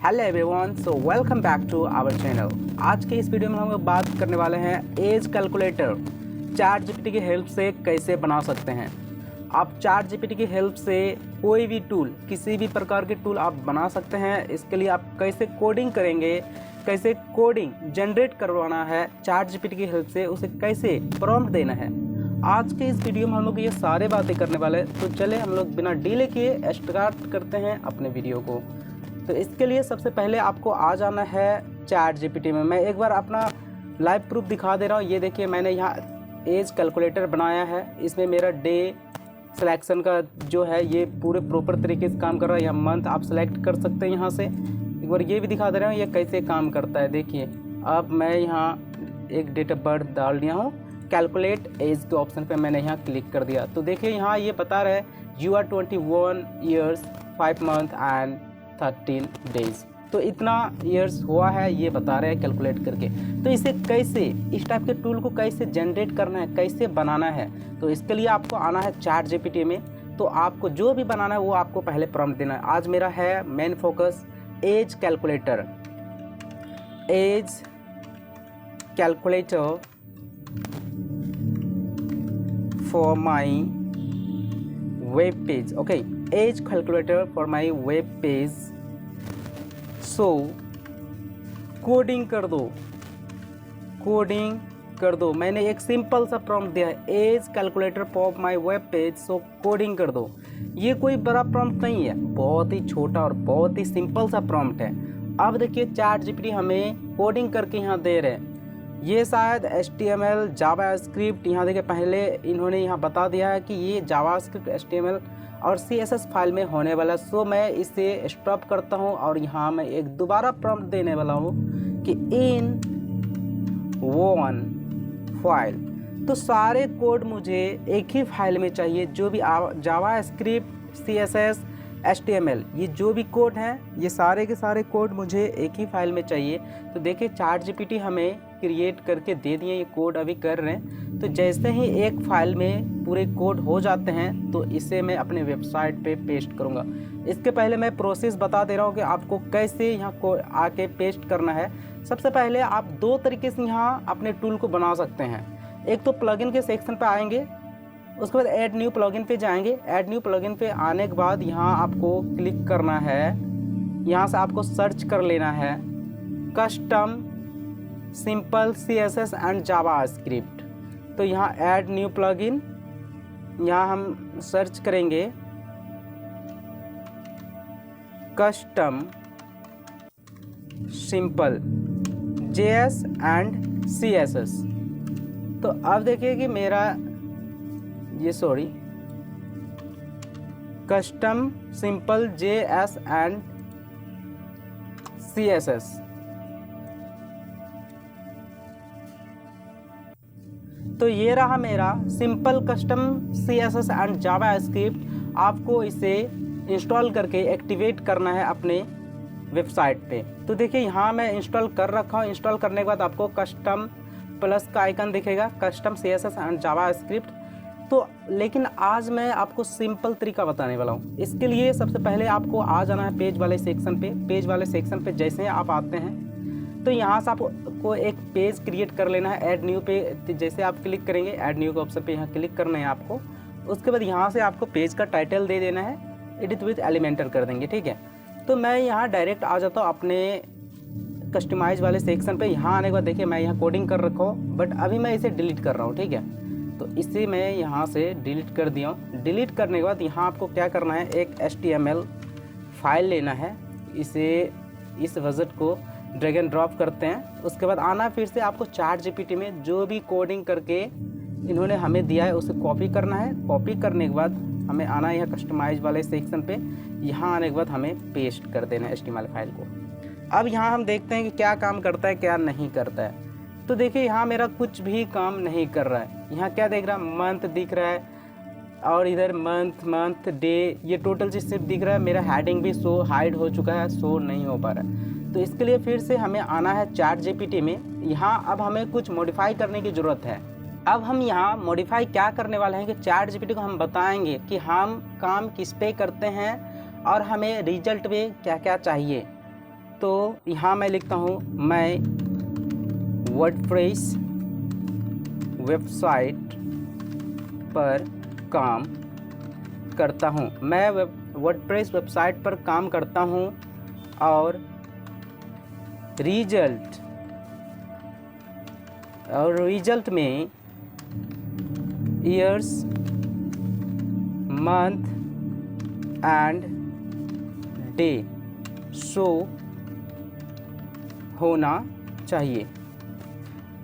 Hello everyone, so welcome back to our channel. आज के इस वीडियो में हम लोग बात करने वाले हैं एज कैलकुलेटर चैट जीपीटी की हेल्प से कैसे बना सकते हैं। आप चैट जीपीटी की हेल्प से कोई भी टूल, किसी भी प्रकार के टूल आप बना सकते हैं। इसके लिए आप कैसे कोडिंग करेंगे, कैसे कोडिंग जनरेट करवाना है चैट जीपीटी की हेल्प से, उसे कैसे प्रॉम्प्ट देना है, आज के इस वीडियो में हम लोग ये सारे बातें करने वाले हैं। तो चले हम लोग बिना डिले किए स्टार्ट करते हैं अपने वीडियो को। तो इसके लिए सबसे पहले आपको आ जाना है चैट जीपीटी में। मैं एक बार अपना लाइव प्रूफ दिखा दे रहा हूँ। ये देखिए, मैंने यहाँ एज कैलकुलेटर बनाया है। इसमें मेरा डे सिलेक्शन का जो है ये पूरे प्रॉपर तरीके से काम कर रहा है। यहाँ मंथ आप सेलेक्ट कर सकते हैं यहाँ से। एक बार ये भी दिखा दे रहा हूँ ये कैसे काम करता है। देखिए, अब मैं यहाँ एक डेट ऑफ बर्थ डाल दिया हूँ। कैलकुलेट एज के ऑप्शन पे मैंने यहाँ क्लिक कर दिया। तो देखिए यहाँ ये बता रहा है you are 21 years 5 month and 13 days. तो इतना ईयर्स हुआ है ये बता रहे हैं कैलकुलेट करके। तो इसे कैसे, इस टाइप के टूल को कैसे जनरेट करना है, कैसे बनाना है, तो इसके लिए आपको आना है चैट जीपीटी में। तो आपको जो भी बनाना है वो आपको पहले प्रॉम्प्ट देना है। आज मेरा है main focus age calculator. Age calculator for my web page. Okay, age calculator for my web page. So coding कर दो, कोडिंग कर दो। मैंने एक सिंपल सा प्रॉम्प्ट दिया है, age calculator for my web page. So coding कर दो। ये कोई बड़ा प्रॉम्प्ट नहीं है, बहुत ही छोटा और बहुत ही सिंपल सा प्रॉम्प्ट है। अब देखिए चैट जीपीटी हमें कोडिंग करके यहाँ दे रहे हैं। ये शायद HTML जावास्क्रिप्ट, यहाँ देखिए पहले इन्होंने यहाँ बता दिया है कि ये जावास्क्रिप्ट HTML और CSS फाइल में होने वाला। सो मैं इसे स्टॉप करता हूँ और यहाँ मैं एक दोबारा प्रॉम्प्ट देने वाला हूँ कि इन वन फाइल। तो सारे कोड मुझे एक ही फाइल में चाहिए, जो भी जावास्क्रिप्ट CSS HTML ये जो भी कोड हैं, ये सारे के सारे कोड मुझे एक ही फाइल में चाहिए। तो देखिए चैट जीपीटी हमें क्रिएट करके दे दिए, ये कोड अभी कर रहे हैं। तो जैसे ही एक फाइल में पूरे कोड हो जाते हैं तो इसे मैं अपने वेबसाइट पे पेस्ट करूँगा। इसके पहले मैं प्रोसेस बता दे रहा हूँ कि आपको कैसे यहाँ को आके पेस्ट करना है। सबसे पहले आप दो तरीके से यहाँ अपने टूल को बना सकते हैं। एक तो प्लगइन के सेक्शन पर आएंगे, उसके बाद ऐड न्यू प्लगइन पे जाएंगे। ऐड न्यू प्लगइन पे आने के बाद यहाँ आपको क्लिक करना है, यहाँ से आपको सर्च कर लेना है custom simple CSS and JavaScript. तो यहाँ ऐड न्यू प्लगइन, यहाँ हम सर्च करेंगे custom simple JS and CSS। तो अब देखिए कि मेरा custom simple JS and CSS। तो ये रहा मेरा simple custom CSS and JavaScript. आपको इसे इंस्टॉल करके एक्टिवेट करना है अपने वेबसाइट पे। तो देखिए यहाँ मैं इंस्टॉल कर रखा हूँ। इंस्टॉल करने के बाद आपको कस्टम प्लस का आइकन दिखेगा, कस्टम CSS एंड जावास्क्रिप्ट। तो लेकिन आज मैं आपको सिंपल तरीका बताने वाला हूँ। इसके लिए सबसे पहले आपको आ जाना है पेज वाले सेक्शन पे। पेज वाले सेक्शन पे जैसे ही आप आते हैं तो यहाँ से आपको एक पेज क्रिएट कर लेना है। ऐड न्यू पे जैसे आप क्लिक करेंगे, ऐड न्यू के ऑप्शन पे यहाँ क्लिक करना है आपको। उसके बाद यहाँ से आपको पेज का टाइटल दे देना है, एडिट विद एलिमेंटर कर देंगे, ठीक है। तो मैं यहाँ डायरेक्ट आ जाता हूँ अपने कस्टमाइज वाले सेक्शन पे। यहाँ आने के बाद देखिए मैं यहाँ कोडिंग कर रखा हूँ, बट अभी मैं इसे डिलीट कर रहा हूँ, ठीक है। तो इसे मैं यहाँ से डिलीट कर दिया हूँ। डिलीट करने के बाद यहाँ आपको क्या करना है, एक HTML फाइल लेना है। इसे इस विज़िट को ड्रैग एंड ड्रॉप करते हैं। उसके बाद आना फिर से आपको चैट जीपीटी में जो भी कोडिंग करके इन्होंने हमें दिया है उसे कॉपी करना है। कॉपी करने के बाद हमें आना है यहाँ कस्टमाइज वाले सेक्शन पे। यहाँ आने के बाद हमें पेस्ट कर देना है HTML फाइल को। अब यहाँ हम देखते हैं कि क्या काम करता है क्या नहीं करता है। तो देखिए यहाँ मेरा कुछ भी काम नहीं कर रहा है। यहाँ क्या देख रहा है, मंथ दिख रहा है और इधर मंथ डे ये टोटल चीज सिर्फ दिख रहा है। मेरा हेडिंग भी शो हाइड हो चुका है, शो नहीं हो पा रहा है। तो इसके लिए फिर से हमें आना है चैट जीपीटी में। यहाँ अब हमें कुछ मॉडिफाई करने की ज़रूरत है। अब हम यहाँ मॉडिफाई क्या करने वाले हैं कि चैट जीपीटी को हम बताएंगे कि हम काम किस पे करते हैं और हमें रिजल्ट में क्या क्या चाहिए। तो यहाँ मैं लिखता हूँ मैं वर्डप्रेस वेबसाइट पर काम करता हूँ। मैं वर्डप्रेस वेबसाइट पर काम करता हूँ और रिजल्ट में years, month and day show होना चाहिए।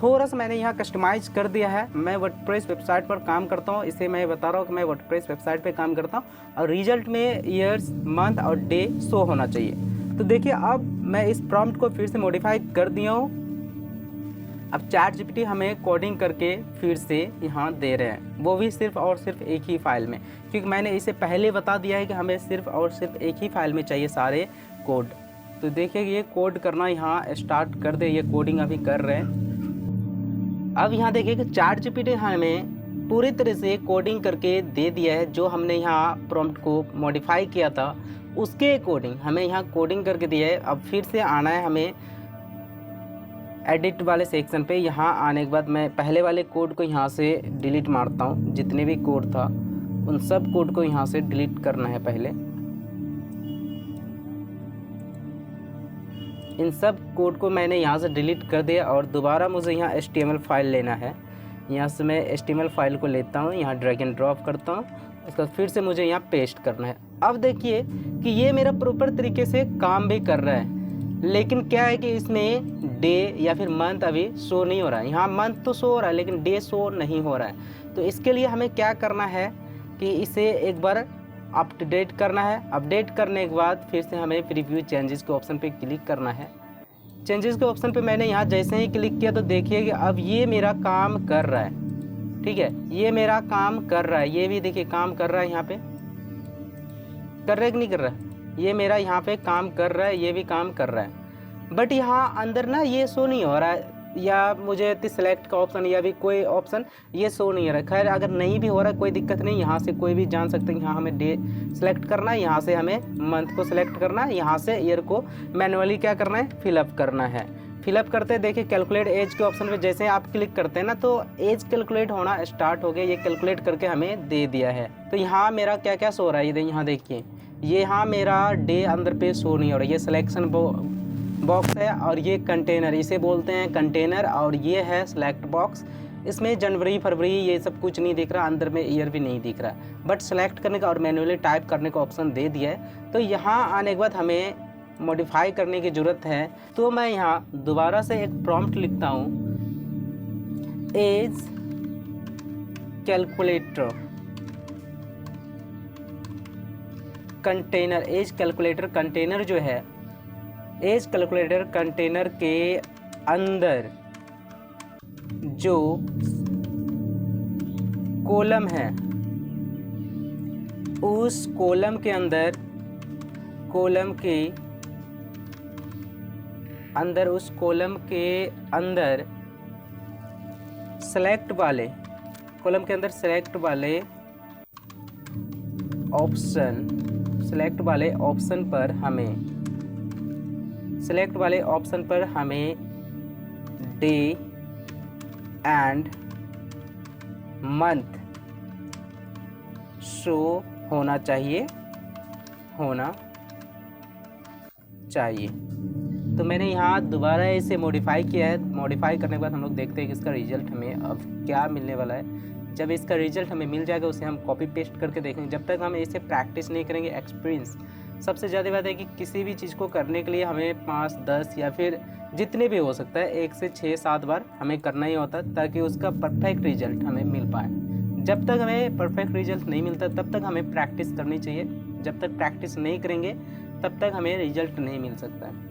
थोड़ा सा मैंने यहाँ कस्टमाइज कर दिया है। मैं वर्डप्रेस वेबसाइट पर काम करता हूँ, इसे मैं बता रहा हूँ कि मैं वर्डप्रेस वेबसाइट पे काम करता हूँ और रिजल्ट में ईयर्स, मंथ और डे शो होना चाहिए। तो देखिए अब मैं इस प्रॉम्प्ट को फिर से मॉडिफाई कर दिया हूँ। अब चैट जीपीटी हमें कोडिंग करके फिर से यहाँ दे रहे हैं, वो भी सिर्फ और सिर्फ एक ही फाइल में, क्योंकि मैंने इसे पहले बता दिया है कि हमें सिर्फ और सिर्फ एक ही फाइल में चाहिए सारे कोड। तो देखिए ये कोड करना यहाँ स्टार्ट कर दे, ये कोडिंग अभी कर रहे हैं। अब यहाँ देखिए कि चैट जीपीटी हमें पूरी तरह से कोडिंग करके दे दिया है। जो हमने यहाँ प्रॉम्प्ट को मॉडिफाई किया था उसके अकॉर्डिंग हमें यहाँ कोडिंग करके दिया है। अब फिर से आना है हमें एडिट वाले सेक्शन पे। यहाँ आने के बाद मैं पहले वाले कोड को यहाँ से डिलीट मारता हूँ। जितने भी कोड था उन सब कोड को यहाँ से डिलीट करना है पहले। इन सब कोड को मैंने यहाँ से डिलीट कर दिया और दोबारा मुझे यहाँ HTML फाइल लेना है। यहाँ से मैं HTML फाइल को लेता हूँ, यहाँ ड्रैग एंड ड्रॉप करता हूँ, उसका फिर से मुझे यहाँ पेस्ट करना है। अब देखिए कि ये मेरा प्रॉपर तरीके से काम भी कर रहा है, लेकिन क्या है कि इसमें डे या फिर मंथ अभी शो नहीं हो रहा है। यहाँ मंथ तो शो हो रहा है लेकिन डे शो नहीं हो रहा है। तो इसके लिए हमें क्या करना है कि इसे एक बार अपडेट करना है। अपडेट करने के बाद फिर से हमें प्रीव्यू चेंजेस के ऑप्शन पे क्लिक करना है। चेंजेस के ऑप्शन पे मैंने यहाँ जैसे ही क्लिक किया तो देखिए कि अब ये मेरा काम कर रहा है। ठीक है, ये मेरा काम कर रहा है, ये भी देखिए काम कर रहा है। यहाँ पे कर रहा है कि नहीं कर रहा है, ये मेरा यहाँ पे काम कर रहा है, ये भी काम कर रहा है। बट यहाँ अंदर ना ये शो नहीं हो रहा है, या मुझे सिलेक्ट का ऑप्शन या भी कोई ऑप्शन ये शो नहीं हो रहा है। खैर अगर नहीं भी हो रहा है कोई दिक्कत नहीं, यहाँ से कोई भी जान सकते हैं। यहाँ हमें डे सेलेक्ट करना है, यहाँ से हमें मंथ को सिलेक्ट करना है, यहाँ से ईयर को मैनुअली क्या करना है, फिलअप करना है। फिलअप करते देखिए कैलकुलेट एज के ऑप्शन पे जैसे आप क्लिक करते हैं ना तो एज कैलकुलेट होना स्टार्ट हो गया। ये कैलकुलेट करके हमें दे दिया है। तो यहाँ मेरा क्या क्या शो हो रहा है, ये यहाँ देखिए, ये यहाँ मेरा डे अंदर पे शो नहीं हो रहा है। ये सिलेक्शन बॉक्स है और ये कंटेनर, इसे बोलते हैं कंटेनर, और ये है सिलेक्ट बॉक्स। इसमें जनवरी फरवरी ये सब कुछ नहीं दिख रहा, अंदर में ईयर भी नहीं दिख रहा, बट सेलेक्ट करने का और मैन्युअली टाइप करने का ऑप्शन दे दिया है। तो यहाँ आने के बाद हमें मॉडिफाई करने की ज़रूरत है। तो मैं यहाँ दोबारा से एक प्रॉम्प्ट लिखता हूँ, age calculator container. Age calculator container जो है, एज कैलकुलेटर कंटेनर के अंदर जो कॉलम है उस कॉलम के अंदर, उस कॉलम के अंदर सेलेक्ट वाले, कॉलम के अंदर सेलेक्ट वाले ऑप्शन पर हमें डे एंड मंथ शो होना चाहिए। तो मैंने यहाँ दोबारा इसे मॉडिफाई किया है। मॉडिफाई करने के बाद हम लोग देखते हैं कि इसका रिजल्ट हमें अब क्या मिलने वाला है। जब इसका रिजल्ट हमें मिल जाएगा उसे हम कॉपी पेस्ट करके देखेंगे। जब तक हम इसे प्रैक्टिस नहीं करेंगे, एक्सपीरियंस सबसे ज़्यादा बात है कि किसी भी चीज़ को करने के लिए हमें 5, 10 या फिर जितने भी हो सकता है 1 से 6, 7 बार हमें करना ही होता है, ताकि उसका परफेक्ट रिजल्ट हमें मिल पाए। जब तक हमें परफेक्ट रिजल्ट नहीं मिलता तब तक हमें प्रैक्टिस करनी चाहिए। जब तक प्रैक्टिस नहीं करेंगे तब तक हमें रिजल्ट नहीं मिल सकता है।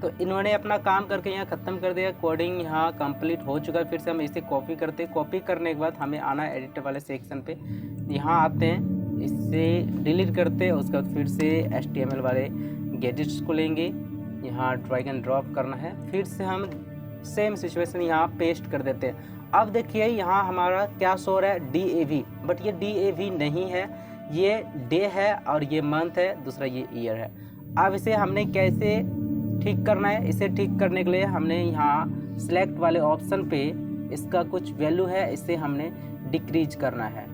तो इन्होंने अपना काम करके यहाँ ख़त्म कर दिया। कोडिंग यहाँ कंप्लीट हो चुका है। फिर से हम इसे कॉपी करते हैं। कॉपी करने के बाद हमें आना है एडिट वाले सेक्शन पे। यहाँ आते हैं, इससे डिलीट करते हैं, उसके बाद फिर से HTML वाले गैजेट्स को लेंगे, यहाँ ड्रैग एंड ड्रॉप करना है। फिर से हम सेम सिचुएशन यहाँ पेस्ट कर देते हैं। अब देखिए यहाँ हमारा क्या शो रहा है, DAV, बट ये DAV नहीं है, ये डे है और ये मंथ है, दूसरा ये ईयर है। अब इसे हमने कैसे ठीक करना है, इसे ठीक करने के लिए हमने यहाँ सेलेक्ट वाले ऑप्शन पे इसका कुछ वैल्यू है, इसे हमने डिक्रीज करना है।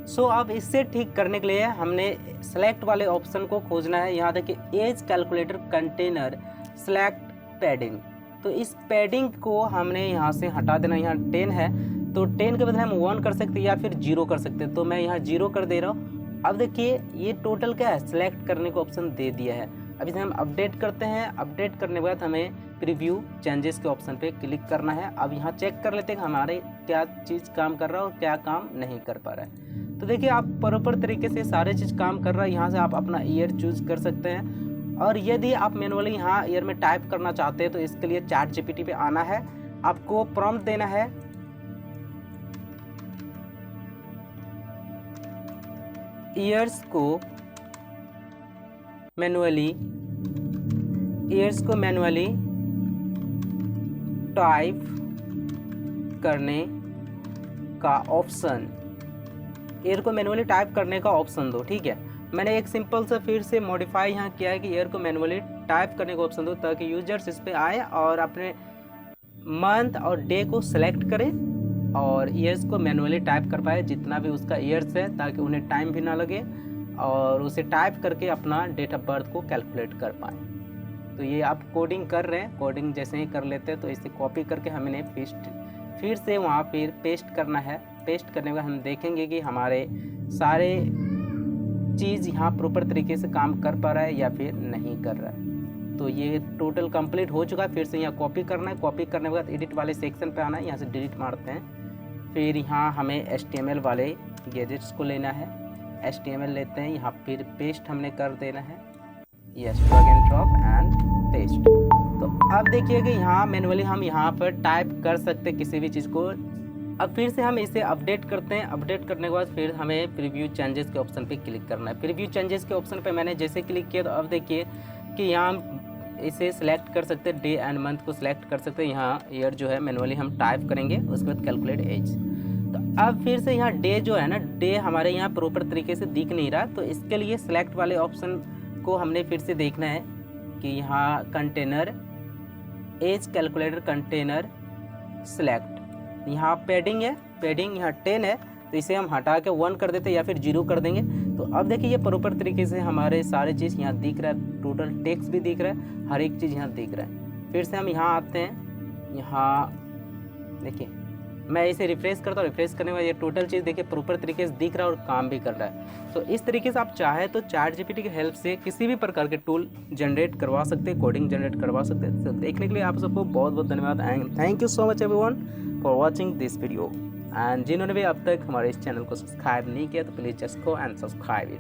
सो अब इससे ठीक करने के लिए हमने सेलेक्ट वाले ऑप्शन को खोजना है। यहाँ देखिए age calculator container select padding, तो इस पैडिंग को हमने यहाँ से हटा देना। यहाँ 10 है तो 10 के बदले हम 1 कर सकते हैं या फिर 0 कर सकते हैं, तो मैं यहाँ 0 कर दे रहा हूँ। अब देखिए ये टोटल क्या है, सेलेक्ट करने को ऑप्शन दे दिया है। अब इसे हम अपडेट करते हैं। अपडेट करने के बाद हमें प्रीव्यू चेंजेस के ऑप्शन पे क्लिक करना है। अब यहाँ चेक कर लेते हैं कि हमारे क्या चीज़ काम कर रहा है और क्या काम नहीं कर पा रहा है। तो देखिए आप प्रॉपर तरीके से सारे चीज़ काम कर रहा है। यहाँ से आप अपना ईयर चूज कर सकते हैं, और यदि आप मैनुअली यहाँ ईयर में टाइप करना चाहते हैं तो इसके लिए चैट जीपीटी पे आना है। आपको प्रॉम्प्ट देना है ईयर्स को मैनुअली टाइप करने का ऑप्शन, ईयर को मैनुअली टाइप करने का ऑप्शन दो। ठीक है, मैंने एक सिंपल सा फिर से मॉडिफाई यहाँ किया है कि ईयर को मैनुअली टाइप करने का ऑप्शन दो, ताकि यूजर्स इस पे आए और अपने मंथ और डे को सेलेक्ट करें और ईयर्स को मैनुअली टाइप कर पाए जितना भी उसका ईयर्स है, ताकि उन्हें टाइम भी ना लगे और उसे टाइप करके अपना डेट ऑफ बर्थ को कैलकुलेट कर पाए। तो ये आप कोडिंग कर रहे हैं, कोडिंग जैसे ही कर लेते हैं तो इसे कॉपी करके हमें फिर से वहाँ फिर पेस्ट करना है। पेस्ट करने के बाद हम देखेंगे कि हमारे सारे चीज़ यहाँ प्रॉपर तरीके से काम कर पा रहा है या फिर नहीं कर रहा है। तो ये टोटल कंप्लीट हो चुका है। फिर से यहाँ कॉपी करना है। कॉपी करने के बाद एडिट वाले सेक्शन पे आना है, यहाँ से डिलीट मारते हैं। फिर यहाँ हमें HTML वाले गैजेट्स को लेना है, HTML लेते हैं, यहाँ फिर पेस्ट हमने कर देना है। Yes, drag and drop and paste. तो अब देखिए कि यहाँ मैनुअली हम यहाँ पर टाइप कर सकते किसी भी चीज़ को। अब फिर से हम इसे अपडेट करते हैं। अपडेट करने के बाद फिर हमें प्रीव्यू चेंजेस के ऑप्शन पे क्लिक करना है। प्रीव्यू चेंजेस के ऑप्शन पे मैंने जैसे क्लिक किया तो अब देखिए कि यहाँ हम इसे सिलेक्ट कर सकते हैं, डे एंड मंथ को सिलेक्ट कर सकते हैं। यहाँ ईयर जो है मैनुअली हम टाइप करेंगे, उसके बाद कैलकुलेट एज। तो अब फिर से यहाँ डे जो है ना, डे हमारे यहाँ प्रॉपर तरीके से दिख नहीं रहा, तो इसके लिए सिलेक्ट वाले ऑप्शन को हमने फिर से देखना है कि यहाँ container age calculator container select, यहाँ पैडिंग है, पैडिंग यहाँ 10 है, तो इसे हम हटा के 1 कर देते या फिर 0 कर देंगे। तो अब देखिए ये प्रॉपर तरीके से हमारे सारे चीज़ यहाँ दिख रहा है, टोटल टेक्स्ट भी दिख रहा है, हर एक चीज़ यहाँ दिख रहा है। फिर से हम यहाँ आते हैं, यहाँ देखिए मैं इसे रिफ्रेश करता हूँ। रिफ्रेश करने के बाद ये टोटल चीज़ देखिए प्रॉपर तरीके से दिख रहा है और काम भी कर रहा है। तो इस तरीके से आप चाहे तो चैट जीपीटी की हेल्प से किसी भी प्रकार के टूल जनरेट करवा सकते हैं, कोडिंग जनरेट करवा सकते हैं। तो देखने के लिए आप सबको बहुत बहुत धन्यवाद and thank you so much everyone for watching this video. And जिन्होंने भी अब तक हमारे इस चैनल को सब्सक्राइब नहीं किया तो please just go and subscribe it.